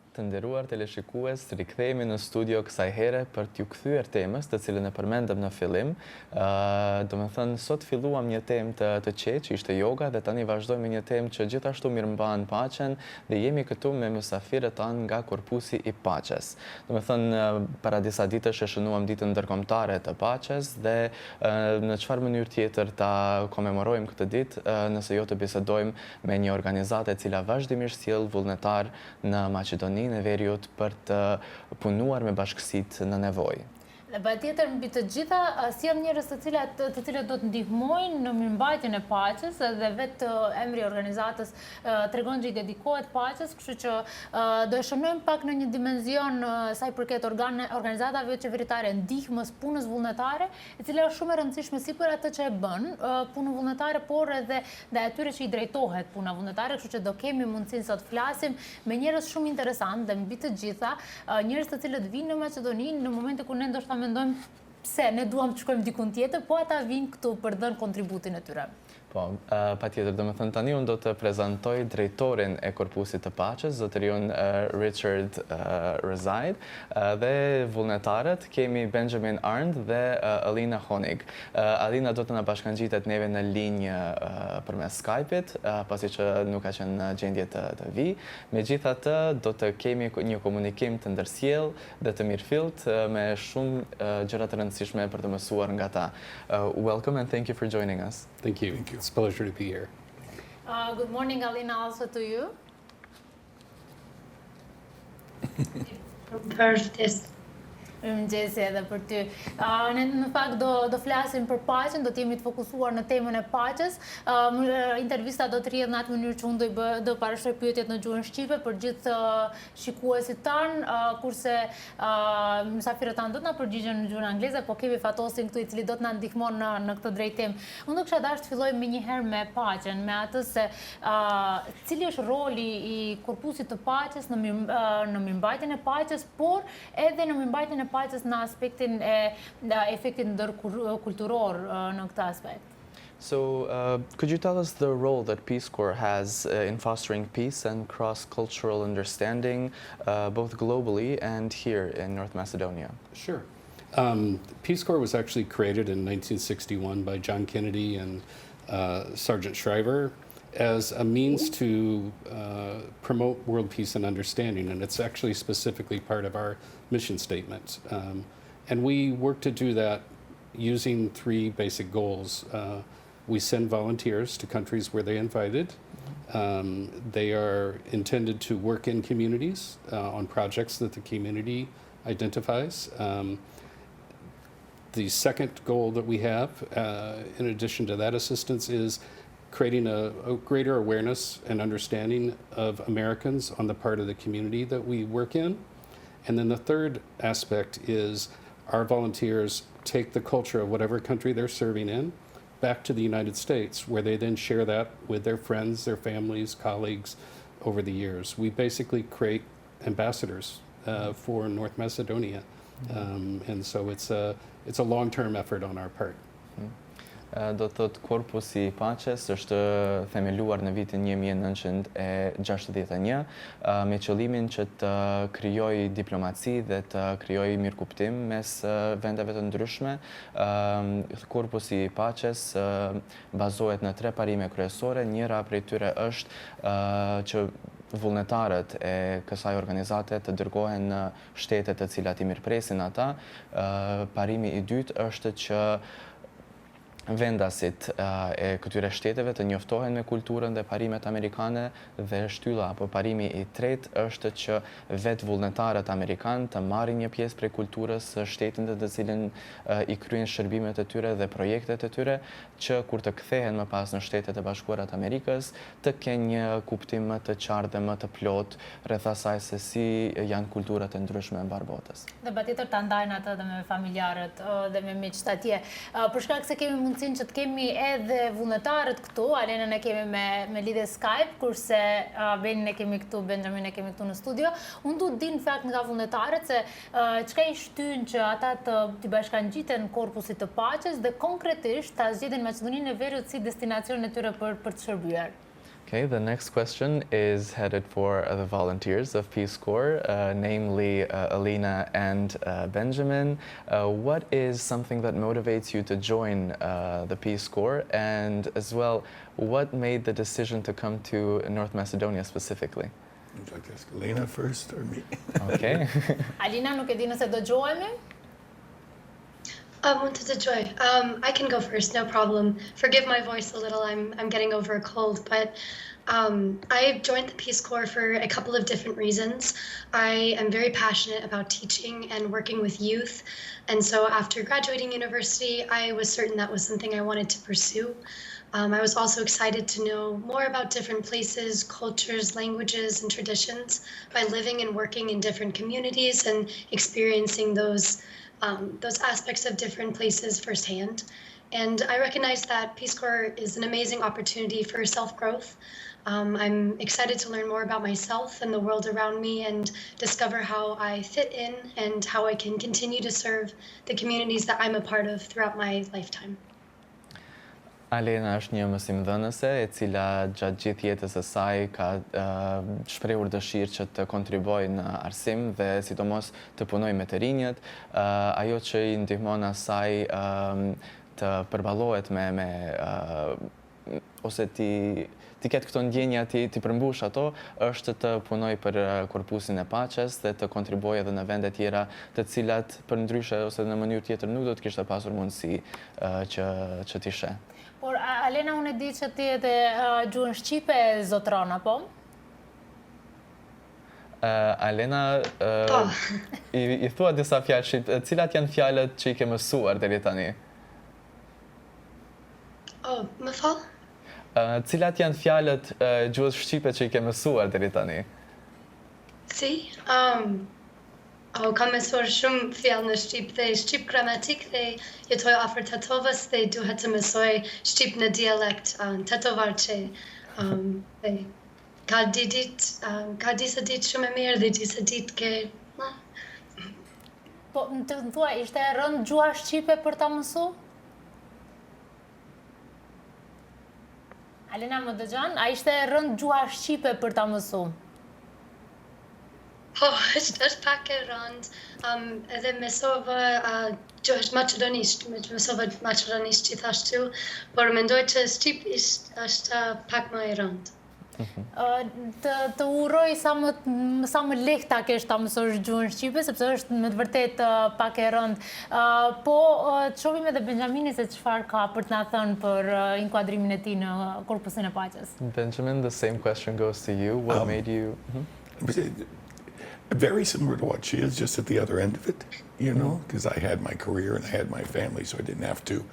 Të nderuar teleshikues, rikthehemi në studio kësaj here për t'ju kthyer temës të cilën e përmendëm në fillim. Domethënë sot filluam një temë të qetë, që ishte yoga, dhe tani vazhdojmë me një temë që gjithashtu mirëmban paqen dhe jemi këtu me mysafirët tanë nga korpusi i paqes. Domethënë para disa ditësh e shënuam ditën ndërkombëtare të paqes dhe në çfarë mënyrë tjetër ta komemorojmë këtë ditë nëse jo të bisedojmë me një organizatë e cila vazhdimisht sjell vullnetar në Maqedoni në Veriut për të punuar me bashkësitë në nevojë. Dhe patjetër mbi të gjitha sjell njerëz të cilët do të ndihmojnë në mirëmbajtjen e paqes dhe vetë emri i organizatës tregon që i dedikohet paqes, kështu që do e shënojmë pak në një dimension sa i përket organizatave qeveritare, ndihmës, punës vullnetare, e cila është shumë e rëndësishme si për atë që e bën punë vullnetare, por edhe dhe atyre që i drejtohet puna vullnetare, kështu që do kemi mundësinë sot flasim me njerëz shumë interesant dhe mbi të gjitha njerëz të cilët vinë në Maqedoni në momente kur ne ndoshta mendojmë pse ne duam të shkojmë dikun tjetër, po ata vinë këtu për dhënë kontributin e tyre. Po, patjetër, domethënë tani unë do të prezantoj drejtorin e Korpusit të Paqes, zotëriun Richard Rezajt, dhe vullnetarët kemi Benjamin Arnd dhe Alina Honig. Alina do të na bashkangjitet neve në linjë përmes Skype-it, pasi që nuk ka qenë në gjendje të vi. Megjithatë, do të kemi një komunikim të ndërsjell dhe të mirëfillt me shumë gjëra të rëndësishme për të mësuar nga ta. Welcome and thank you for joining us. Thank you. It's a pleasure to be here. Good morning, Alina, also to you. First, Mëngjesi edhe për ty. Ne në fakt do flasim për paqen, do të jemi të fokusuar në temën e paqes. Intervista do të rrjedhë në atë mënyrë që unë do parashoj pyetjet në gjuhën shqipe për gjithë shikuesit tanë, kurse mysafirët tanë do të na përgjigjen në gjuhën angleze, po kemi Fatosin këtu i cili do të na ndihmon në këtë drejtim. Unë do kisha dashur të filloj më një herë me paqen, me atë se cili është roli i Korpusit të Paqes në mirëmbajtjen e paqes, por edhe në mirëmbajtjen e paqes në aspektin e efektit ndërkulturor në këtë aspekt. So, could you tell us the role that Peace Corps has in fostering peace and cross-cultural understanding, both globally and here in North Macedonia? Sure. Peace Corps was actually created in 1961 by John Kennedy and Sergeant Shriver as a means to promote world peace and understanding, and it's actually specifically part of our mission statement. And we work to do that using three basic goals. We send volunteers to countries where they're invited. They are intended to work in communities on projects that the community identifies. The second goal that we have, in addition to that assistance, is creating a greater awareness and understanding of Americans on the part of the community that we work in. And then the third aspect is our volunteers take the culture of whatever country they're serving in back to the United States, where they then share that with their friends, their families, colleagues over the years. We basically create ambassadors for North Macedonia. And so it's a long-term effort on our part. Do të thotë Korpusi i Paqes është themeluar në vitin 1961 me qëllimin që të krijojë diplomaci dhe të krijojë mirëkuptim mes vendeve të ndryshme. Korpusi i Paqes bazohet në 3 parime kryesore. Njëra prej tyre është që vullnetarët e kësaj organizate të dërgohen në shtete të cilat i mirëpresin ata. Parimi i dytë është që vendasit e këtyre shteteve të njoftohen me kulturën dhe parimet amerikane, dhe shtylla apo parimi i tretë është që vetë vullnetarët amerikanë të marrin një pjesë prej kulturës së shtetit të cilin i kryejnë shërbimet e tyre dhe projektet e tyre, që kur të kthehen më pas në Shtetet e Bashkuara të Amerikës të kenë një kuptim më të qartë dhe më të plotë rreth asaj se si janë kulturat e ndryshme mbar botës. Dhe patjetër ta ndajnë atë dhe me familjarët dhe me miqtë atje. Për shkak se kemi mundësinë që të kemi edhe vullnetarët këtu, Alenën e kemi me lidhje Skype, kurse Benin e kemi këtu, Benjamin e kemi këtu në studio. Unë du të di në fakt nga vullnetarët se çka i shtyn që ata të bashkangjiten Korpusit të Paqes dhe konkretisht ta zgjedhin Maqedoninë e Veriut si destinacion e tyre për të shërbyer. Okay, the next question is headed for the volunteers of Peace Corps, namely Alina and Benjamin. What is something that motivates you to join the Peace Corps, and as well, what made the decision to come to North Macedonia specifically? Would you like to ask Alina first or me? Okay. Alina, nuk e di nëse do gjohemi? I wanted to join. I can go first, no problem. Forgive my voice a little. I'm getting over a cold, but I joined the Peace Corps for a couple of different reasons. I am very passionate about teaching and working with youth, and so after graduating university, I was certain that was something I wanted to pursue. I was also excited to know more about different places, cultures, languages, and traditions by living and working in different communities and experiencing those aspects of different places firsthand. And I recognize that Peace Corps is an amazing opportunity for self-growth. I'm excited to learn more about myself and the world around me and discover how I fit in and how I can continue to serve the communities that I'm a part of throughout my lifetime. Alena është një mësimdhënëse e cila gjatë gjithë jetës së saj ka shprehur dëshirë që të kontribuojë në arsim dhe sidomos të punojë me të rinjët. Ajo që i ndihmon asaj të përballohet me ose ti ketë këto ndjenja, ti përmbush ato, është të punoj për korpusin e paqes dhe të kontribuoj edhe në vende tjera të cilat për ndryshe ose në mënyrë tjetër nuk do të kishte pasur mundësi që t'i sheh. Por, Alena, unë e di që ti edhe gjuhën shqipe zotron, apo? Alena, i thua disa fjalë shqipe, cilat janë fjalët që i ke mësuar deri tani? Oh, më fal? Cilat janë fjalët gjuhës shqipe që i ke mësuar deri tani? Si? Kam mësuar shumë fjalë në Shqip dhe Shqip gramatik dhe jetoj afër Tetovës dhe duhet të mësoj Shqip në dialekt tetovarçe. Ka disa ditë shumë e mirë dhe disa ditë ke... Po, të thua, ishte rënd gjuha shqipe për ta mësu? Alena, më dëgjon? A ishte rënd gjuha shqipe për ta mësu? Po, është pak e rënd. Edhe mësova gjuhë maqedonisht, mësova maqedonisht gjithashtu, por mendoj që Shqip është pak më e rënd. Të uroj sa më lehtë ta kesh ta mësosh gjuhën shqipe, sepse është me të vërtet pak e rënd. Po, të shohim edhe Benjamini se çfarë ka për të na thënë për inkuadrimin e tij në korpusin e paqes. Benjamin, the same question goes to you. What made you... Very similar to what she is, just at the other end of it, you know, because I had my career and I had my family, so I didn't have to,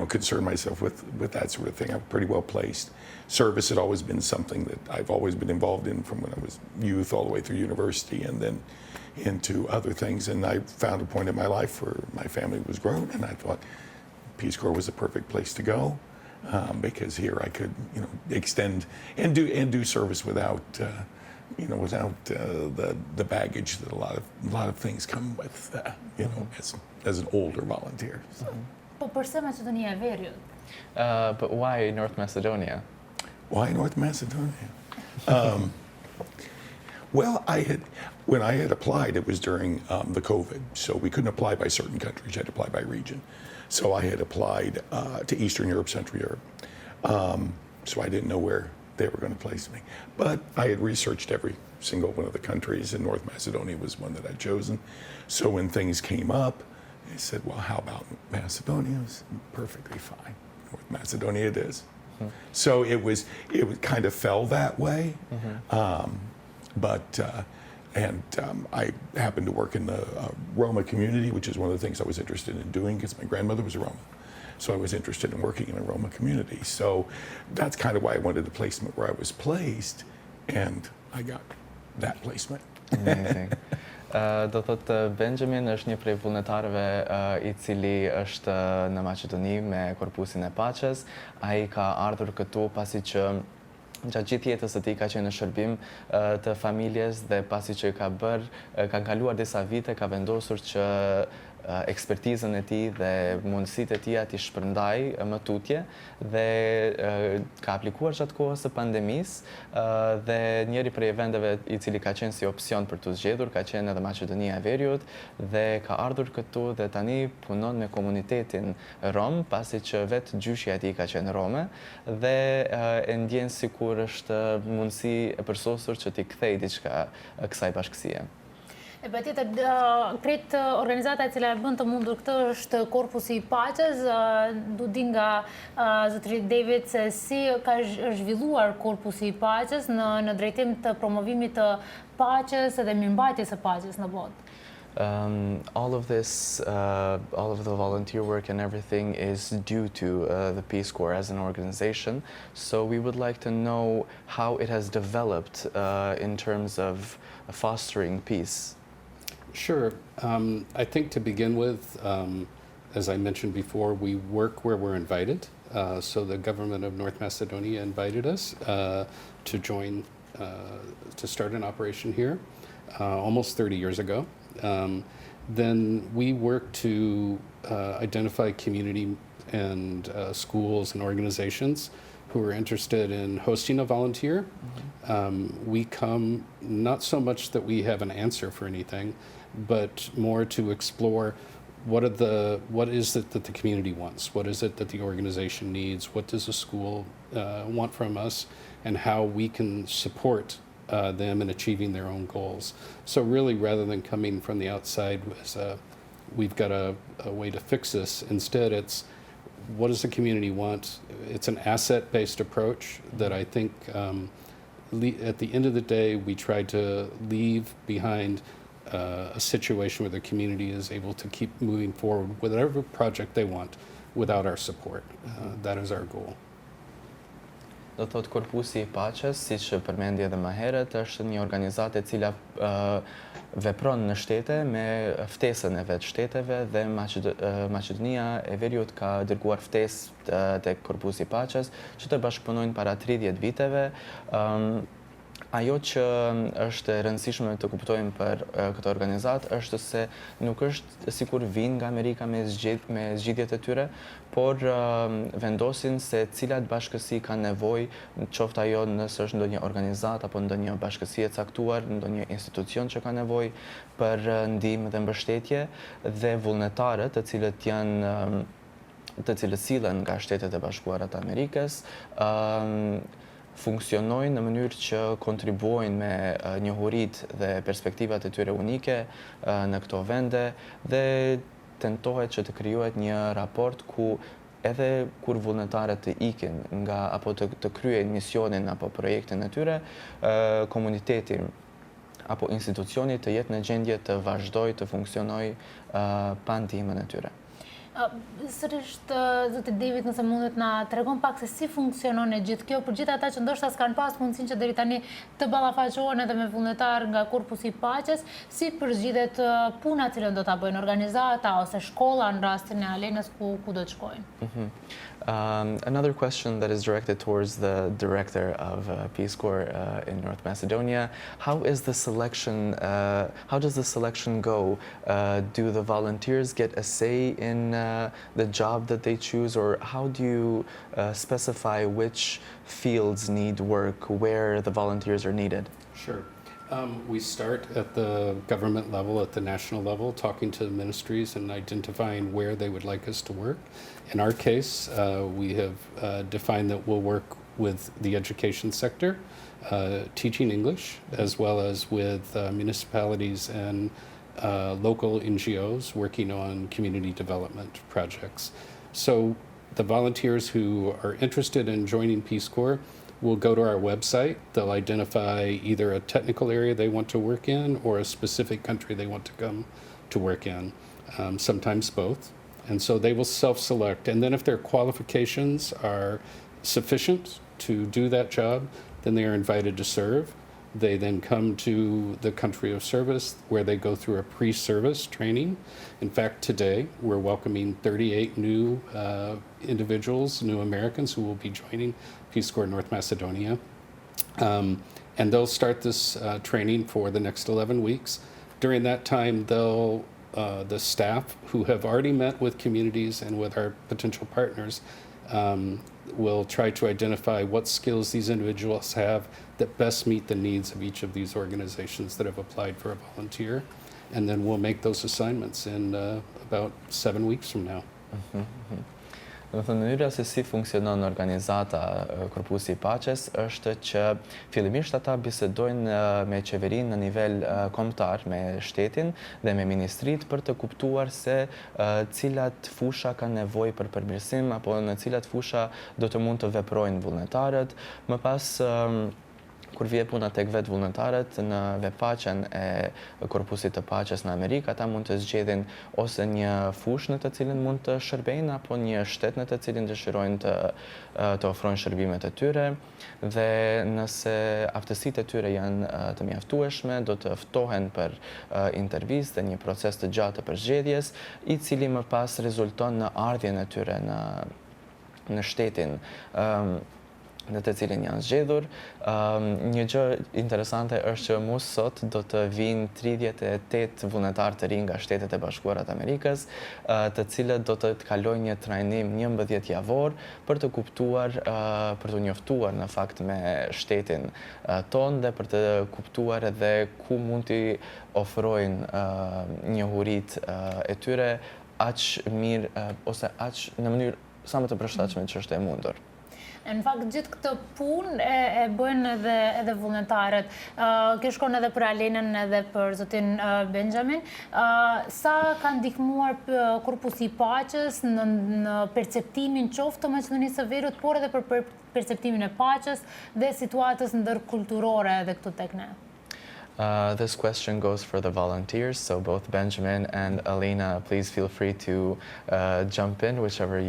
concern myself with that sort of thing. I'm pretty well placed. Service had always been something that I've always been involved in from when I was youth all the way through university and then into other things. And I found a point in my life where my family was grown, and I thought Peace Corps was the perfect place to go because here I could, extend and do service without. Without the baggage that a lot of things come with, as an older volunteer. So. Po përse Maqedonia e Veriut? But why North Macedonia? Why North Macedonia? Well, when I had applied, it was during the COVID, so we couldn't apply by certain countries. You had to apply by region. So I had applied to Eastern Europe, Central Europe. So I didn't know where they were going to place me. But I had researched every single one of the countries, and North Macedonia was one that I'd chosen. So when things came up, I said, well, how about Macedonia? It was perfectly fine. North Macedonia it is. Mm-hmm. So it kind of fell that way. Mm-hmm. I happened to work in the Roma community, which is one of the things I was interested in doing because my grandmother was a Roma. So I was interested in working in a Roma community. So that's kind of why I wanted the placement where I was placed, and I got that placement. Amazing. Do thotë Benjamin është një prej vullnetarëve I cili është në Maqedoni me korpusin e paqes. Ai ka ardhur këtu pasi që gjatë gjithë jetës së tij ka qenë në shërbim të familjes dhe pasi që ka kaluar disa vite ka vendosur që ekspertizën e tij dhe mundësitë e tija t'i shpërndaj më tutje dhe ka aplikuar gjatë kohës së pandemisë dhe njëri prej vendeve i cili ka qenë si opsion për t'u zgjedhur ka qenë edhe Maqedonia e Veriut dhe ka ardhur këtu dhe tani punon me komunitetin rom pasi që vetë gjyshja e tij ka qenë rome dhe e ndjen sikur është mundësi e përsosur që t'i kthej diçka kësaj bashkësie. E patjetër, kretë organizata e cila e bën të mundur këtë është Korpusi i Paqes. Du di nga zotëri David se si ka zhvilluar Korpusi i Paqes në drejtim të promovimit të paqes dhe mirëmbajtjes së paqes në botë. All of this, all of the volunteer work and everything is due to the Peace Corps as an organization. So we would like to know how it has developed in terms of fostering peace. Sure. I think to begin with, as I mentioned before, we work where we're invited. So the government of North Macedonia invited us to join, to start an operation here almost 30 years ago. Then we work to identify community and schools and organizations who are interested in hosting a volunteer. We come not so much that we have an answer for anything, but more to explore what is it that the community wants? What is it that the organization needs? What does the school want from us? And how we can support them in achieving their own goals. So really, rather than coming from the outside as we've got a way to fix this, instead it's what does the community want? It's an asset-based approach that I think at the end of the day, we try to leave behind a situation where the community is able to keep moving forward with whatever project they want without our support. That is our goal. Do të thotë Korpusi i Paqes, siç përmendi edhe më herët, është një organizatë e cila vepron në shtete me ftesën e vetë shteteve dhe Maqedonia e Veriut ka dërguar ftesë tek Korpusi i Paqes që të bashkëpunojnë para 30 viteve. Ajo që është e rëndësishme të kuptojmë për këtë organizatë është se nuk është sikur vinë nga Amerika me zgjidhjet e tyre, por vendosin se cilat bashkësi kanë nevojë, qoftë ajo nëse është ndonjë organizatë apo ndonjë bashkësi e caktuar, ndonjë institucion që ka nevojë për ndihmë dhe mbështetje dhe vullnetarët të cilët sillen nga Shtetet e Bashkuara të Amerikës, funksionojnë në mënyrë që kontribuojnë me njohuritë dhe perspektivat e tyre unike në këto vende dhe tentohet që të krijohet një raport ku edhe kur vullnetarët të ikin nga apo të kryejnë misionin apo projektin e tyre, komuniteti apo institucioni të jetë në gjendje të vazhdojë të funksionojë pa ndihmën e tyre. Sërish zoti David, nëse mundet na tregon pak se si funksionon e gjithë kjo për gjithë ata që ndoshta s'kan pas mundësinë që deri tani të ballafaqohen edhe me vullnetar nga Korpusi i Paqes, si përzgjidhet puna që do ta bëjnë organizata ose shkolla në rastin e Alenës ku do të shkojnë. Another question that is directed towards the director of Peace Corps in North Macedonia: how is the selection? How does the selection go? Do the volunteers get a say in the job that they choose, or how do you specify which fields need work, where the volunteers are needed? Sure. We start at the government level, at the national level, talking to the ministries and identifying where they would like us to work. In our case, we have defined that we'll work with the education sector, teaching English, as well as with municipalities and local NGOs working on community development projects. So the volunteers who are interested in joining Peace Corps will go to our website. They'll identify either a technical area they want to work in or a specific country they want to come to work in, sometimes both. And so they will self-select. And then if their qualifications are sufficient to do that job, then they are invited to serve. They then come to the country of service where they go through a pre-service training. In fact, today we're welcoming 38 new individuals, new Americans who will be joining Peace Corps North Macedonia. And they'll start this training for the next 11 weeks. During that time, they'll the staff who have already met with communities and with our potential partners will try to identify what skills these individuals have that best meet the needs of each of these organizations that have applied for a volunteer. And then we'll make those assignments in about 7 weeks from now. Do të thënë, mënyra se si funksionon organizata Korpusi i Paqes është që fillimisht ata bisedojnë me qeverinë në nivel kombëtar, me shtetin dhe me ministritë për të kuptuar se cilat fusha kanë nevojë për përmirësim apo në cilat fusha do të mund të veprojnë vullnetarët. Më pas kur vije puna tek vetë vullnetarët në vepaqen e Korpusit të Paqes në Amerikë, ata mund të zgjedhin ose një fushë në të cilën mund të shërbejnë apo një shtet në të cilin dëshirojnë të ofrojnë shërbimet e tyre, dhe nëse aftësitë e tyre janë të mjaftueshme, do të ftohen për intervistë dhe një proces të gjatë të përzgjedhjes, i cili më pas rezulton në ardhjen e tyre në shtetin në të cilin janë zgjedhur. Një gjë interesante është që mu sot do të vinë 38 vullnetarë të rinj nga Shtetet e Bashkuara të Amerikës, të cilët do të kalojnë një trajnim 11 javor për të kuptuar, për të njoftuar në fakt me shtetin ton dhe për të kuptuar edhe ku mund t'i ofrojnë njohuritë e tyre aq mirë ose aq në mënyrë sa më të përshtatshme që është e mundur. Në fakt, gjithë këtë punë e bëjnë edhe vullnetarët. Kjo shkon edhe për Alenën edhe për zotin Benjamin. Sa ka ndihmuar Korpusi i Paqes në perceptimin qoftë të Maqedonisë së Veriut, por edhe për perceptimin e paqes dhe situatës ndërkulturore edhe këtu tek ne? This question goes for the volunteers, so both Benjamin and Alina, please feel free to jump in, whichever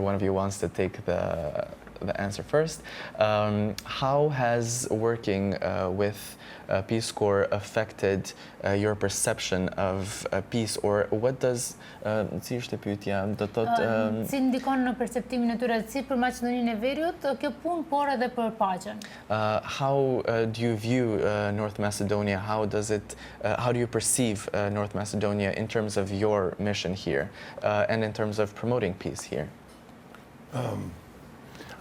one of you wants to take the answer first. How has working with Peace Corps affected your perception of peace, or what does si është e pyetja, do thotë si ndikon në perceptimin e tyre si për Maqedoninë e Veriut kjo punë, por edhe për paqen? How do you view North Macedonia? How do you perceive North Macedonia in terms of your mission here and in terms of promoting peace here?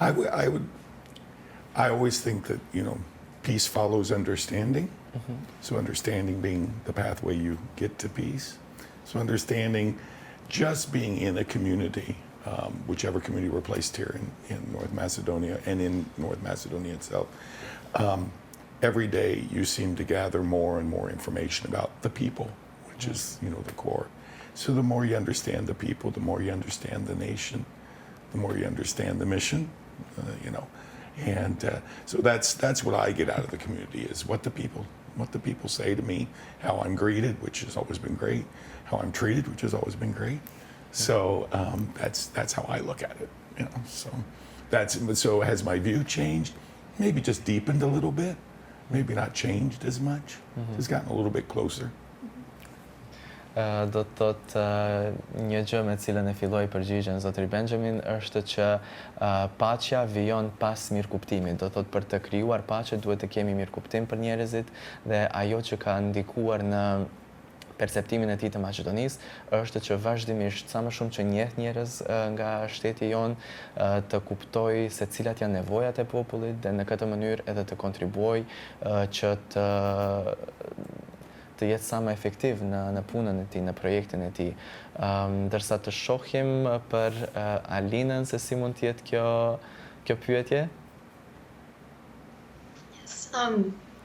I always think that, peace follows understanding. So understanding being the pathway you get to peace. So understanding just being in a community, whichever community we're placed here in North Macedonia and in North Macedonia itself, every day you seem to gather more and more information about the people, which is, the core. So the more you understand the people, the more you understand the nation, the more you understand the mission, And so that's what I get out of the community, is what the people say to me, how I'm greeted, which has always been great, how I'm treated, which has always been great. So that's how I look at it. So has my view changed? Maybe just deepened a little bit. Maybe not changed as much. It's gotten a little bit closer. Do të thotë një gjë me cilën e filloi përgjigjen zotri Benjamin është që paqja vijon pas mirëkuptimit. Do thotë për të krijuar paqe duhet të kemi mirëkuptim për njerëzit, dhe ajo që ka ndikuar në perceptimin e tij të Maqedonisë është që vazhdimisht sa më shumë që njeh njerëz nga shteti jon të kuptoj se cilat janë nevojat e popullit dhe në këtë mënyrë edhe të kontribuoj që të jetë sa më efektiv në punën e tij, në projektin e tij. Ndërsa të shohim për Alinën se si mund të jetë kjo pyetje. Yes.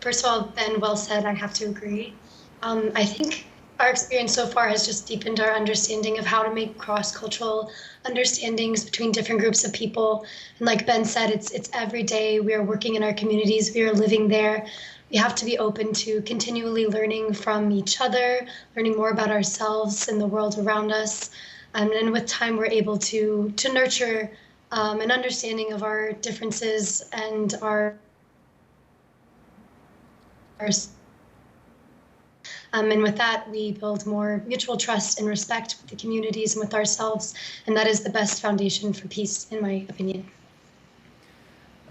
First of all, Ben, well said. I have to agree. I think our experience so far has just deepened our understanding of how to make cross-cultural understandings between different groups of people. And like Ben said, it's every day. We are working in our communities. We are living there. We have to be open to continually learning from each other, learning more about ourselves and the world around us. And with time, we're able to nurture an understanding of our differences and and with that, we build more mutual trust and respect with the communities and with ourselves. And that is the best foundation for peace, in my opinion.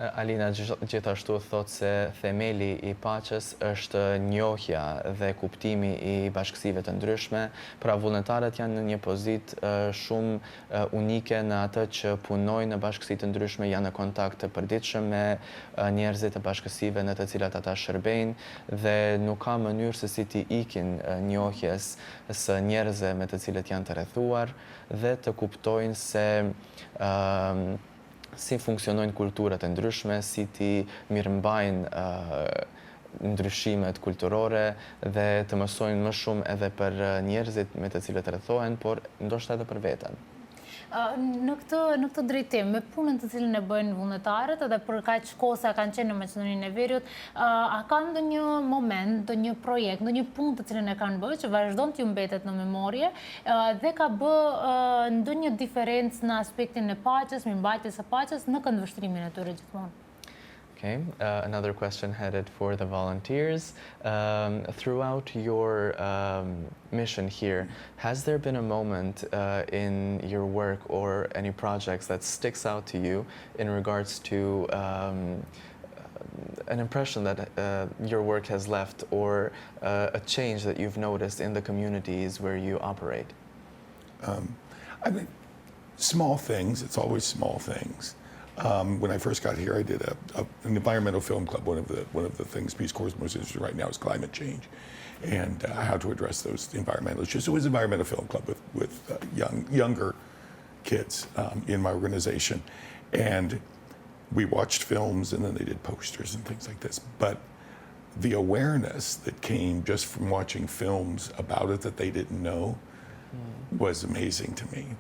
Alina gjithashtu thot se themeli I paqes është njohja dhe kuptimi I bashkësive të ndryshme, pra vullnetarët janë në një pozitë shumë unike në atë që punojnë në bashkësi të ndryshme, janë në kontakt të përditshëm me njerëzit të bashkësive në të cilat ata shërbejnë dhe nuk ka mënyrë se si ti ikin njohjes së njerëzve me të cilët janë të rrethuar dhe të kuptojnë se si funksionojnë kulturat e ndryshme, si ti mirëmbajnë ndryshimet kulturore dhe të mësojnë më shumë edhe për njerëzit me të cilët rrethohen, por ndoshta edhe për veten. Në këtë drejtim, me punën të cilën e bëjnë vullnetarët edhe për kaq kohë sa kanë qenë në Maqedoninë e Veriut, a ka ndonjë moment, ndonjë projekt, ndonjë punë të cilën e kanë bërë që vazhdon t'ju mbetet në memorie dhe ka bë ndonjë diferencë në aspektin e paqes, mirëmbajtjes së paqes në këndvështrimin e tyre gjithmonë? Okay, another question headed for the volunteers. Throughout your mission here, has there been a moment in your work or any projects that sticks out to you in regards to an impression that your work has left or a change that you've noticed in the communities where you operate? I mean, small things, it's always small things. When I first got here, I did an environmental film club. One of the things Peace Corps is most interested in right now is climate change and how to address those environmental issues. So it was an environmental film club with younger kids in my organization. And we watched films and then they did posters and things like this. But the awareness that came just from watching films about it that they didn't know was amazing to me.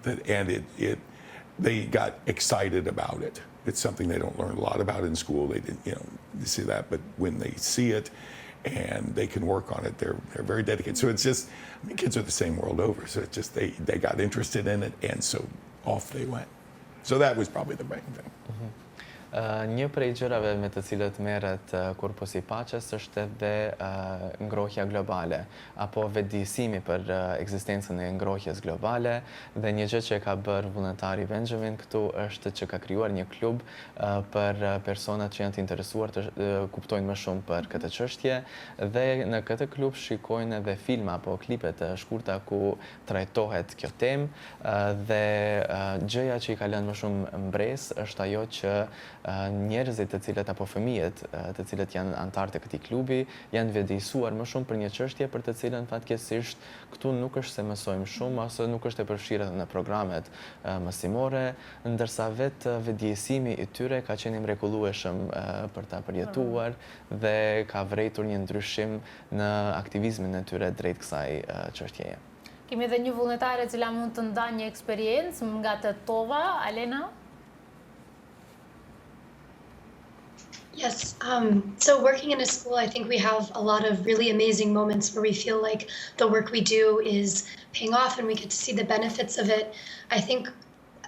They got excited about it. It's something they don't learn a lot about in school. They didn't, you see that, but when they see it and they can work on it, they're very dedicated. So it's just, I mean, kids are the same world over. So it's just, they got interested in it and so off they went. So that was probably the main thing. Një prej gjërave me të cilët merret Korpusi I Paqes është edhe ngrohja globale, apo vetëdijësimi për ekzistencën e ngrohjes globale, dhe një gjë që ka bërë vullnetari Benjamin këtu është që ka krijuar një klub për personat që janë të interesuar të kuptojnë më shumë për këtë çështje, dhe në këtë klub shikojnë edhe filma apo klipe të shkurta ku trajtohet kjo temë dhe gjëja që I ka lënë më shumë mbres është ajo që njerëzit të cilët apo fëmijët të cilët janë antar të këtij klubi janë vetëdijsuar më shumë për një çështje për të cilën fatkeqësisht këtu nuk është se mësojmë shumë ose nuk është e përfshirë në programet mësimore, ndërsa vetë vetëdijësimi I tyre ka qenë I mrekullueshëm për ta përjetuar dhe ka vërejtur një ndryshim në aktivizmin e tyre drejt kësaj çështjeje. Kemi edhe një vullnetare e cila mund të ndajë një eksperiencë nga Tetova, Alena. Yes, so working in a school, I think we have a lot of really amazing moments where we feel like the work we do is paying off and we get to see the benefits of it. I think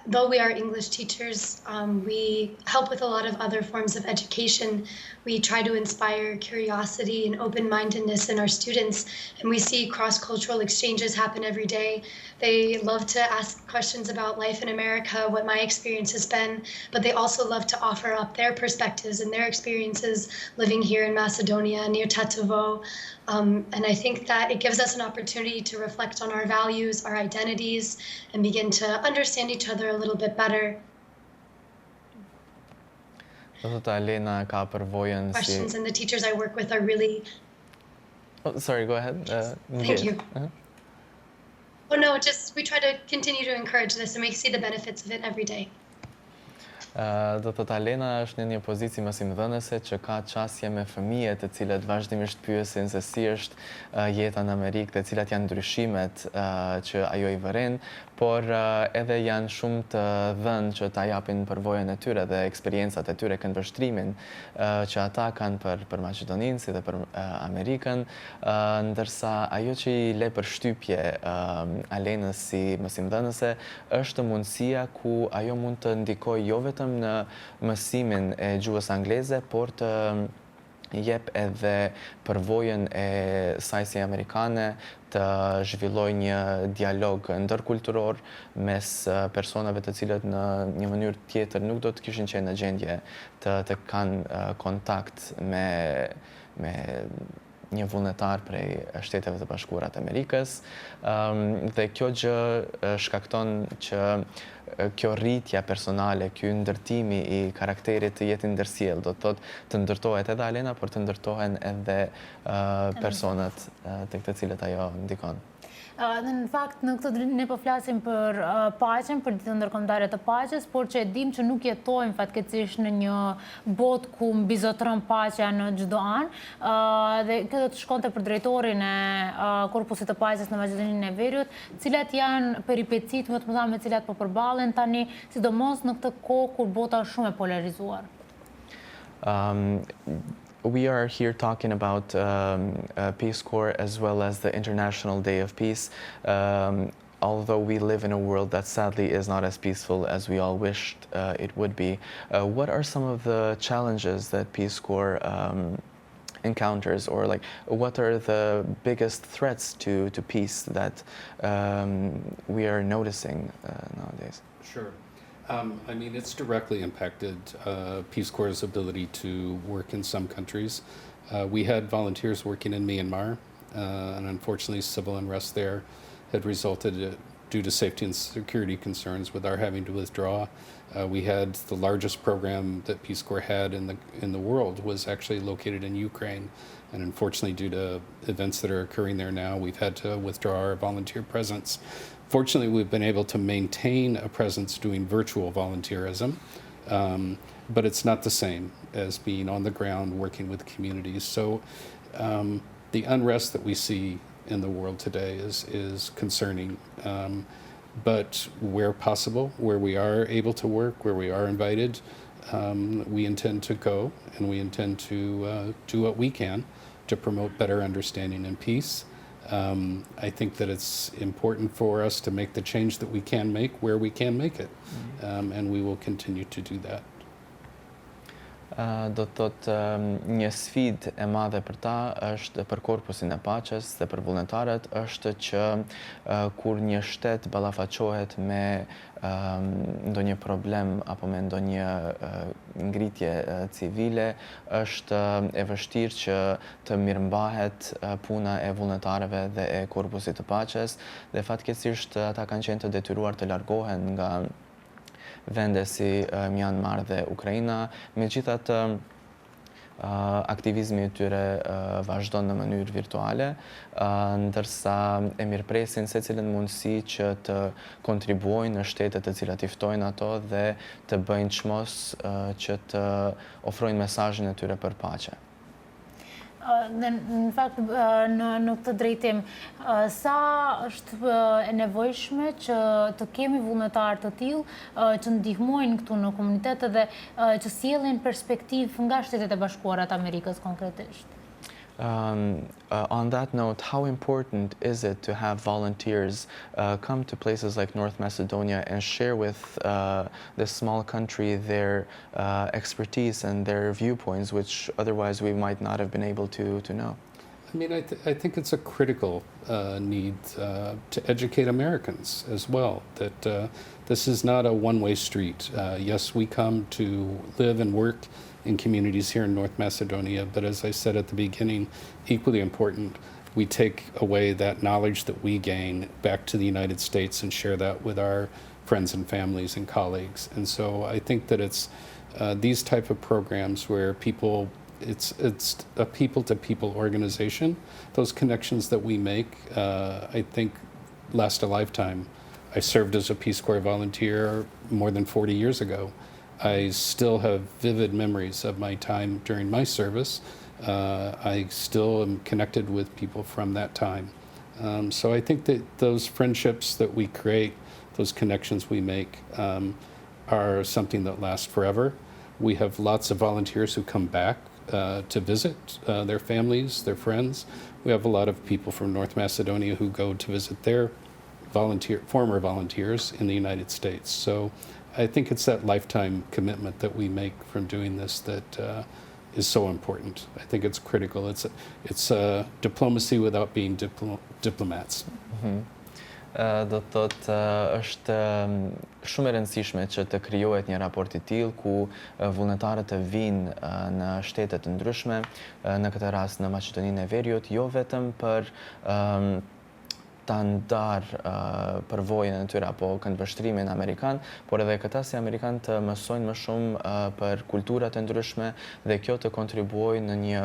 though we are English teachers, we help with a lot of other forms of education. We try to inspire curiosity and open-mindedness in our students, and we see cross-cultural exchanges happen every day. They love to ask questions about life in America, what my experience has been, but they also love to offer up their perspectives and their experiences living here in Macedonia, near Tetovo. And I think that it gives us an opportunity to reflect on our values, our identities, and begin to understand each other a little bit better. Alena ka përvojën Questions, and the teachers I work with are really... Oh, sorry, go ahead. Thank you. Oh no, just we try to continue to encourage this and we see the benefits of it every day. Do të Alena është në një pozicië mësimdhënëse që ka qasje me fëmijët të cilët vazhdimisht pyesin se si është jeta në Amerikë, të cilat janë ndryshimet që ajo I vëren, por edhe janë shumë të dhënë që ta japin përvojën e tyre dhe eksperiencat e tyre, këndvështrimin që ata kanë për Maqedoninë si dhe për Amerikën, ndërsa ajo që I le përshtypje Alenës si mësimdhënëse është mundësia ku ajo mund të ndikojë jo vetëm në mësimin e gjuhës angleze, por të jep edhe përvojën e saj si amerikane të zhvilloj një dialog ndërkulturor mes personave të cilët në një mënyrë tjetër nuk do të kishin qenë në gjendje të kanë kontakt me një vullnetar prej Shteteve të Bashkuara të Amerikës, dhe kjo gjë shkakton që kjo rritja personale, ky ndërtimi I karakterit të jetë ndërsjellë, do të thotë të ndërtohet edhe Alena, por të ndërtohen edhe personat tek të cilët ajo ndikon. Në fakt, në këtë dritë ne po flasim për paqen, për ditën ndërkombëtare të paqes, por që e dim që nuk jetojmë fatkeqësisht në një botë ku mbizotron paqja në çdo anë, dhe kjo do të shkonte për drejtorin e Korpusit të Paqes në Maqedoninë e Veriut, cilat janë peripecit më të mëdha me cilat po përballen tani, sidomos në këtë kohë kur bota është shumë e polarizuar. We are here talking about Peace Corps as well as the International Day of Peace. Although we live in a world that sadly is not as peaceful as we all wished it would be, what are some of the challenges that Peace Corps encounters, or like what are the biggest threats to peace that we are noticing nowadays? Sure. I mean, it's directly impacted Peace Corps' ability to work in some countries. We had volunteers working in Myanmar, and unfortunately civil unrest there had resulted, due to safety and security concerns, with our having to withdraw. We had the largest program that Peace Corps had in the world was actually located in Ukraine, and unfortunately due to events that are occurring there now, we've had to withdraw our volunteer presence. Fortunately, we've been able to maintain a presence doing virtual volunteerism, but it's not the same as being on the ground working with communities. So the unrest that we see in the world today is concerning. But where possible, where we are able to work, where we are invited, we intend to go, and we intend to do what we can to promote better understanding and peace. I think that it's important for us to make the change that we can make where we can make it, and we will continue to do that. Do të thotë një sfidë e madhe për ta është për Korpusin e Paqes dhe për vullnetarët është që kur një shtet ballafaqohet me ndonjë problem apo me ndonjë ngritje civile, është e vështirë që të mirëmbahet puna e vullnetarëve dhe e Korpusit të Paqes, dhe fatkeqësisht ata kanë qenë të detyruar të largohen nga vende si Myanmar dhe Ukraina, megjithatë aktivizmi I tyre vazhdon në mënyrë virtuale, ndërsa e mirëpresin secilën mundësi që të kontribuojnë në shtetet të cilat I ftojnë ato dhe të bëjnë çmos që të ofrojnë mesazhin e tyre për paqe. Dhe në fakt në këtë drejtim, sa është e nevojshme që të kemi vullnetarë të tillë që ndihmojnë këtu në komunitetet dhe që sjellin perspektivë nga Shtetet e Bashkuara të Amerikës konkretisht? On that note, how important is it to have volunteers come to places like North Macedonia and share with this small country their expertise and their viewpoints, which otherwise we might not have been able to know? I mean, I think it's a critical need to educate Americans as well, that this is not a one-way street. Yes, we come to live and work in communities here in North Macedonia, but as I said at the beginning, equally important, we take away that knowledge that we gain back to the United States and share that with our friends and families and colleagues. And so I think that it's these type of programs where people, it's a people-to-people organization. Those connections that we make, I think, last a lifetime. I served as a Peace Corps volunteer more than 40 years ago. I still have vivid memories of my time during my service. I still am connected with people from that time. So I think that those friendships that we create, those connections we make, are something that lasts forever. We have lots of volunteers who come back to visit their families, their friends. We have a lot of people from North Macedonia who go to visit their former volunteers in the United States. So I think it's that lifetime commitment that we make from doing this that is so important. I think it's critical. It's diplomacy without being diplomats. Do të thotë është shumë e rëndësishme që të krijohet një raport I tillë ku vullnetarët të vinë në shtete të ndryshme, në këtë rast në Maqedoninë e Veriut, jo vetëm për ta ndarë përvojën e tyre apo këndvështrimin amerikan, por edhe këta si amerikan të mësojnë më shumë për kulturat e ndryshme dhe kjo të kontribuojë në një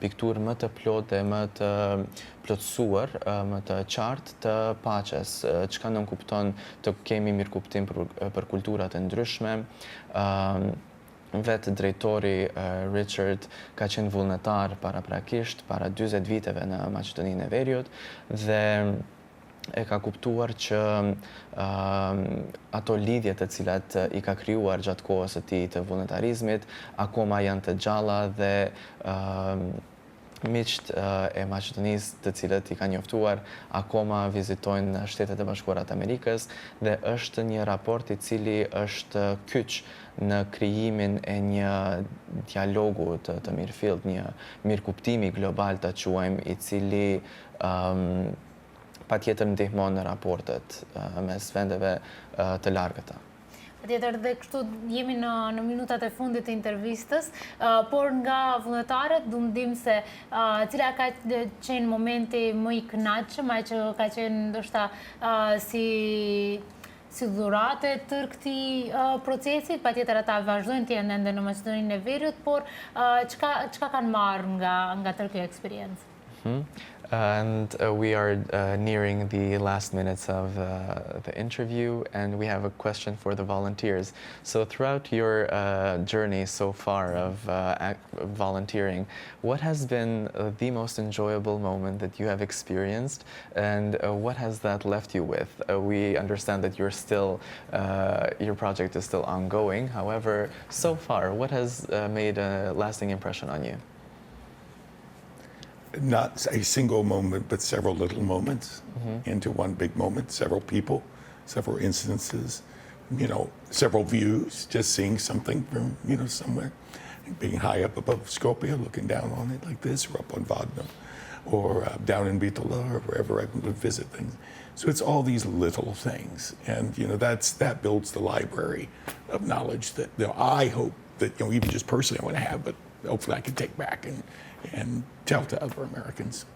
pikturë më të plotë dhe më të plotësuar, më të qartë të paqes, çka nënkupton të kemi mirëkuptim për kulturat e ndryshme. Vetë drejtori Richard ka qenë vullnetar paraprakisht para 40 viteve në Maqedoninë e Veriut dhe e ka kuptuar që ato lidhjet të cilat I ka krijuar gjatë kohës së tij të vullnetarizmit akoma janë të gjalla dhe miqt e Maqedonisë të cilët I ka njoftuar akoma vizitojnë Shtetet e Bashkuara të Amerikës dhe është një raport I cili është kyç në krijimin e një dialogu të mirëfillt, një mirëkuptimi global ta quajmë I cili patjetër ndihmon në raportet mes vendeve të largëta. Patjetër dhe kështu jemi në minutat e fundit të intervistës, por nga vullnetarët du ndim se cila ka qenë momenti më I kënaqshëm, ai që ka qenë ndoshta si dhurate tërë këtij procesi, patjetër ata vazhdojnë të jenë ende në Maqedoninë e Veriut, por çka kanë marrë nga tërë kjo eksperiencë? And we are nearing the last minutes of the interview, and we have a question for the volunteers. So throughout your journey so far of volunteering, what has been the most enjoyable moment that you have experienced, and what has that left you with? We understand that you're still, your project is still ongoing. However, so far, what has made a lasting impression on you? Not a single moment, but several little moments into one big moment, several people, several instances, several views, just seeing something from, somewhere, being high up above Skopje, looking down on it like this, or up on Vodno, or down in Bitola, or wherever I would visit things. So it's all these little things. And, that builds the library of knowledge that, I hope that, even just personally I want to have, but hopefully I can take back and tell to other Americans.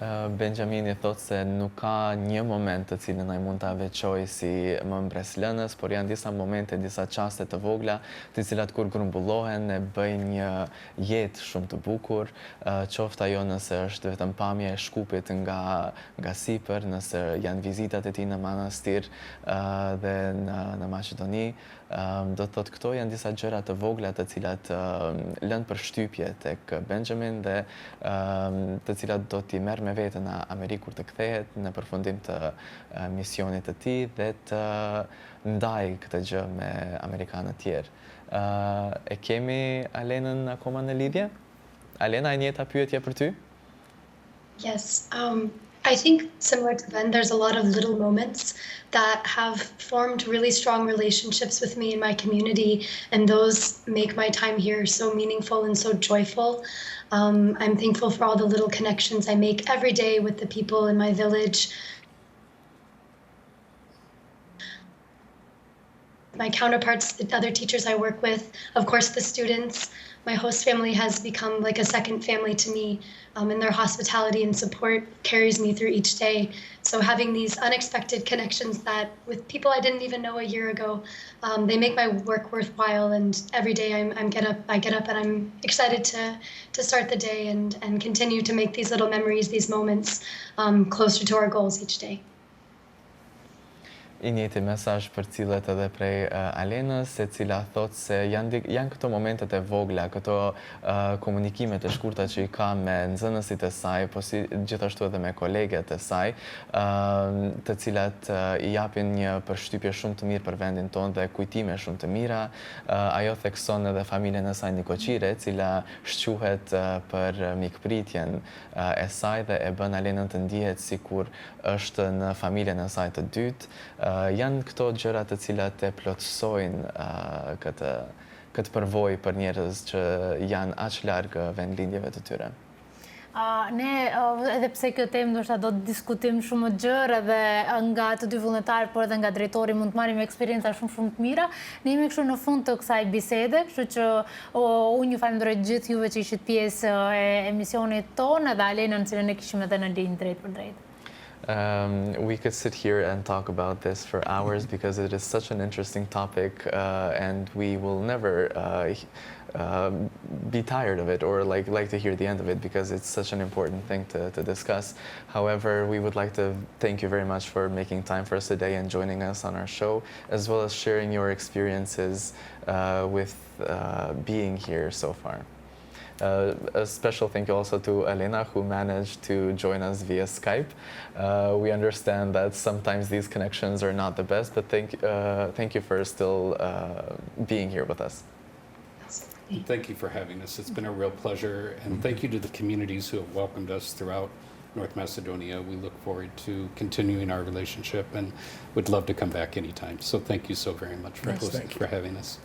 Benjamini thot se nuk ka një moment të cilin ai mund ta veçoj si më mbreslënës, por janë disa momente, disa çaste të vogla, të cilat kur grumbullohen e bëjnë një jetë shumë të bukur, qoftë ajo nëse është vetëm pamja e Shkupit nga sipër, nëse janë vizitat e tij në manastir dhe në Maqedoni. Do të thotë këto janë disa gjëra të vogla të cilat lënë përshtypje tek Benjamin dhe të cilat do t'i merr me vete në Amerikë kur të kthehet në përfundim të misionit të tij dhe të ndaj këtë gjë me amerikanët tjerë. E kemi Alenën akoma në lidhje? Alena, e njëjta pyetje për ty? Yes. I think similar to Ben, there's a lot of little moments that have formed really strong relationships with me and my community, and those make my time here so meaningful and so joyful. I'm thankful for all the little connections I make every day with the people in my village. My counterparts, the other teachers I work with, of course the students. My host family has become like a second family to me, and their hospitality and support carries me through each day. So having these unexpected connections that with people I didn't even know a year ago, they make my work worthwhile. And every day I get up and I'm excited to start the day and continue to make these little memories, these moments closer to our goals each day. I njëjti mesazh përcillet edhe prej Alenës, e cila thot se janë këto momentet e vogla, këto komunikimet e shkurta që I ka me nxënësit e saj, po si gjithashtu edhe me koleget e saj, të cilat I japin një përshtypje shumë të mirë për vendin tonë dhe kujtime shumë të mira. Ajo thekson edhe familjen e saj Nikoqire, e cila shquhet për mikpritjen e saj dhe e bën Alenën të ndihet sikur është në familjen e saj të dytë. Janë këto gjëra të cilat e plotësojnë këtë përvojë për njerëz që janë aq larg vendlindjeve të tyre? Ne, edhe pse kjo temë ndoshta do të diskutim shumë më gjerë edhe nga të dy vullnetarët, por edhe nga drejtori mund të marrim eksperienca shumë të mira. Ne jemi kështu në fund të kësaj bisede, kështu që unë ju falenderoj gjithë juve që ishit pjesë e emisionit tonë edhe Alenën, në cilën e kishim edhe në linjë drejt për drejt. We could sit here and talk about this for hours because it is such an interesting topic and we will never be tired of it or like to hear the end of it because it's such an important thing to discuss. However, we would like to thank you very much for making time for us today and joining us on our show, as well as sharing your experiences with being here so far. A special thank you also to Elena, who managed to join us via Skype. We understand that sometimes these connections are not the best, but thank you for still being here with us. Thank you for having us. It's been a real pleasure, and thank you to the communities who have welcomed us throughout North Macedonia. We look forward to continuing our relationship and would love to come back anytime. So thank you so very much for having us.